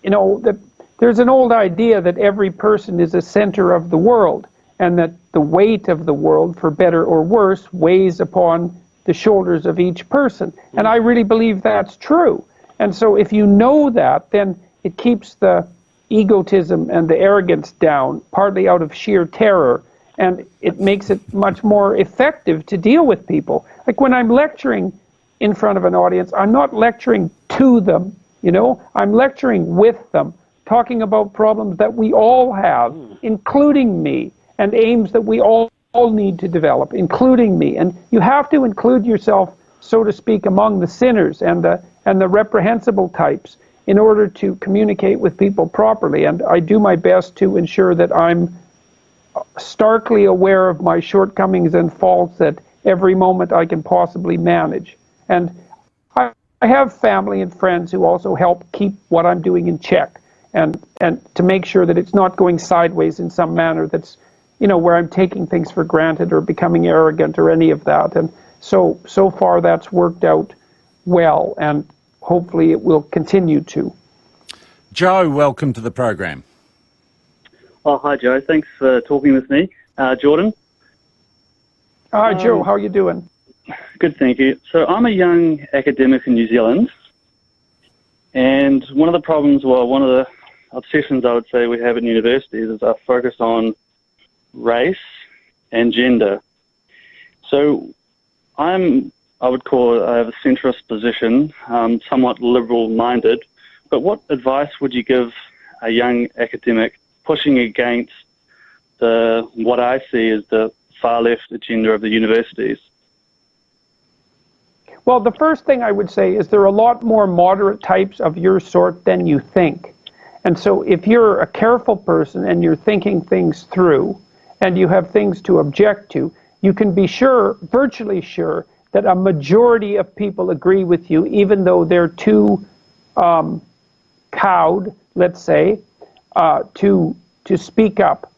that there's an old idea that every person is a center of the world, and that the weight of the world, for better or worse, weighs upon the shoulders of each person. And I really believe that's true. And so if you know that, then it keeps the egotism and the arrogance down, partly out of sheer terror, and it makes it much more effective to deal with people. Like when I'm lecturing in front of an audience, I'm not lecturing to them, I'm lecturing with them, talking about problems that we all have, including me, and aims that we all need to develop, including me. And you have to include yourself, so to speak, among the sinners and the reprehensible types in order to communicate with people properly. And I do my best to ensure that I'm starkly aware of my shortcomings and faults at every moment I can possibly manage. And I have family and friends who also help keep what I'm doing in check, and to make sure that it's not going sideways in some manner that's, where I'm taking things for granted or becoming arrogant or any of that. And so far that's worked out well, and hopefully it will continue to. Joe, welcome to the program. Oh, hi, Joe. Thanks for talking with me. Jordan? Hi, Joe. How are you doing? Good, thank you. So I'm a young academic in New Zealand, and one of the problems, one of the obsessions I would say we have at universities is our focus on race and gender. So I have a centrist position, somewhat liberal-minded, but what advice would you give a young academic pushing against what I see as the far-left agenda of the universities? Well, the first thing I would say is there are a lot more moderate types of your sort than you think. And so if you're a careful person and you're thinking things through and you have things to object to, you can be sure, virtually sure, that a majority of people agree with you, even though they're too cowed, let's say, to speak up.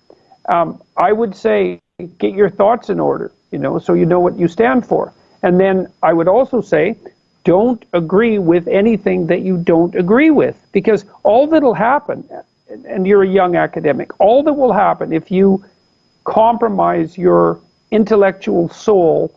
I would say get your thoughts in order, so you know what you stand for. And then I would also say don't agree with anything that you don't agree with, because all that'll happen, and you're a young academic, all that will happen if you compromise your intellectual soul,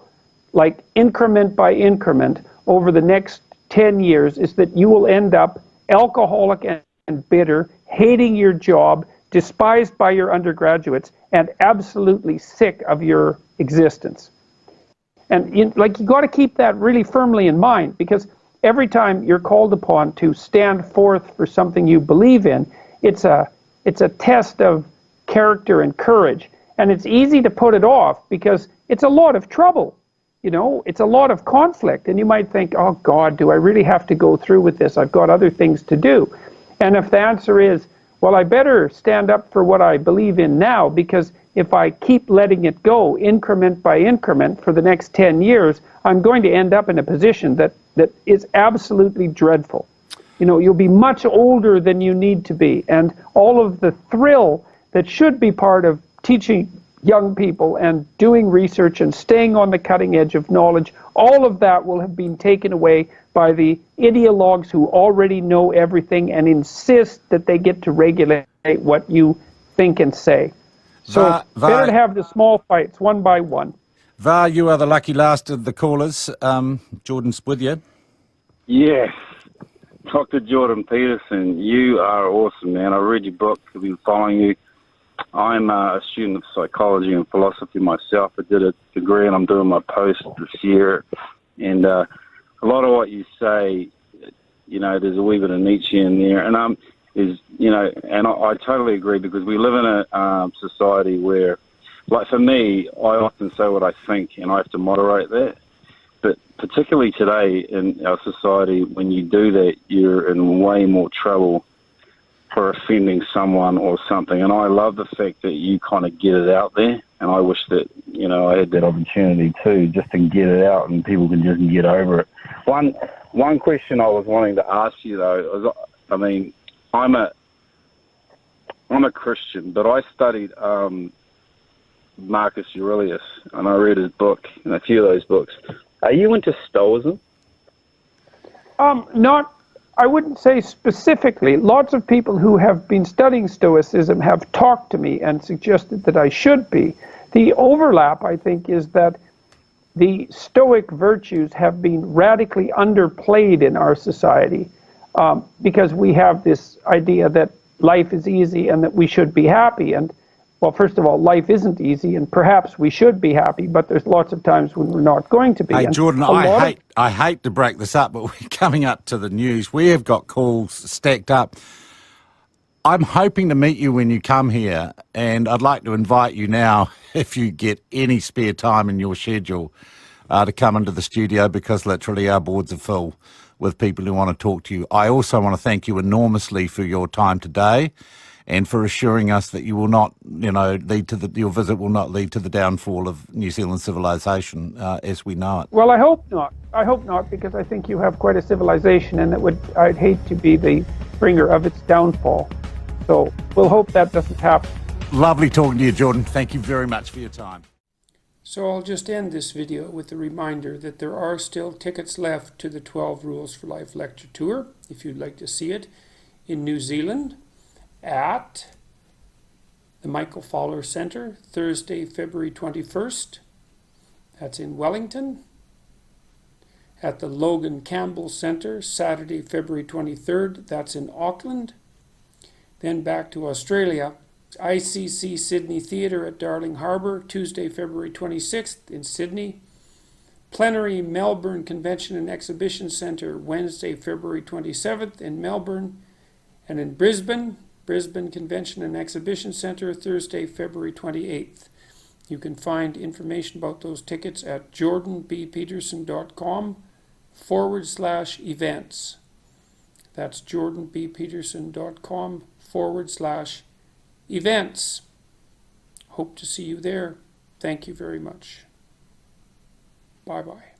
like increment by increment over the next 10 years, is that you will end up alcoholic and bitter, hating your job, despised by your undergraduates, and absolutely sick of your existence. And you got to keep that really firmly in mind, because every time you're called upon to stand forth for something you believe in, it's a test of character and courage. And it's easy to put it off because it's a lot of trouble. It's a lot of conflict. And you might think, oh God, do I really have to go through with this? I've got other things to do. And if the answer is, well, I better stand up for what I believe in now, because if I keep letting it go increment by increment for the next 10 years, I'm going to end up in a position that is absolutely dreadful. You'll be much older than you need to be, and all of the thrill that should be part of teaching young people and doing research and staying on the cutting edge of knowledge, all of that will have been taken away by the ideologues who already know everything and insist that they get to regulate what you think and say. So better to have the small fights one by one. Var, you are the lucky last of the callers. Jordan's with you. Yes. Dr. Jordan Peterson, you are awesome, man. I read your book. I've been following you. I'm a student of psychology and philosophy myself. I did a degree and I'm doing my post this year. And a lot of what you say, you know, there's a wee bit of Nietzsche in there. And I totally agree, because we live in a society where, like for me, I often say what I think and I have to moderate that. But particularly today in our society, when you do that, you're in way more trouble for offending someone or something. And I love the fact that you kind of get it out there. And I wish that, you know, I had that opportunity too, just to get it out and people can just get over it. One question I was wanting to ask you though, is, I mean, I'm a Christian, but I studied Marcus Aurelius and I read his book and a few of those books. Are you into Stoicism? I wouldn't say specifically. Lots of people who have been studying Stoicism have talked to me and suggested that I should be. The overlap, I think, is that the Stoic virtues have been radically underplayed in our society, because we have this idea that life is easy and that we should be happy. And well, first of all, life isn't easy, and perhaps we should be happy, but there's lots of times when we're not going to be. Hey, and Jordan, I hate to break this up, but we're coming up to the news. We have got calls stacked up. I'm hoping to meet you when you come here, and I'd like to invite you now, if you get any spare time in your schedule, to come into the studio, because literally our boards are full with people who want to talk to you. I also want to thank you enormously for your time today, and for assuring us that you will not, you know, your visit will not lead to the downfall of New Zealand civilization as we know it. Well, I hope not. I hope not, because I think you have quite a civilization, and I'd hate to be the bringer of its downfall. So we'll hope that doesn't happen. Lovely talking to you, Jordan. Thank you very much for your time. So I'll just end this video with a reminder that there are still tickets left to the 12 Rules for Life lecture tour, if you'd like to see it, in New Zealand, at the Michael Fowler Centre, Thursday, February 21st. That's in Wellington. At the Logan Campbell Centre, Saturday, February 23rd. That's in Auckland. Then back to Australia, ICC Sydney Theatre at Darling Harbour, Tuesday, February 26th in Sydney. Plenary Melbourne Convention and Exhibition Centre, Wednesday, February 27th in Melbourne. And in Brisbane Convention and Exhibition Centre, Thursday, February 28th. You can find information about those tickets at jordanbpeterson.com/events. That's jordanbpeterson.com/events. Hope to see you there. Thank you very much. Bye-bye.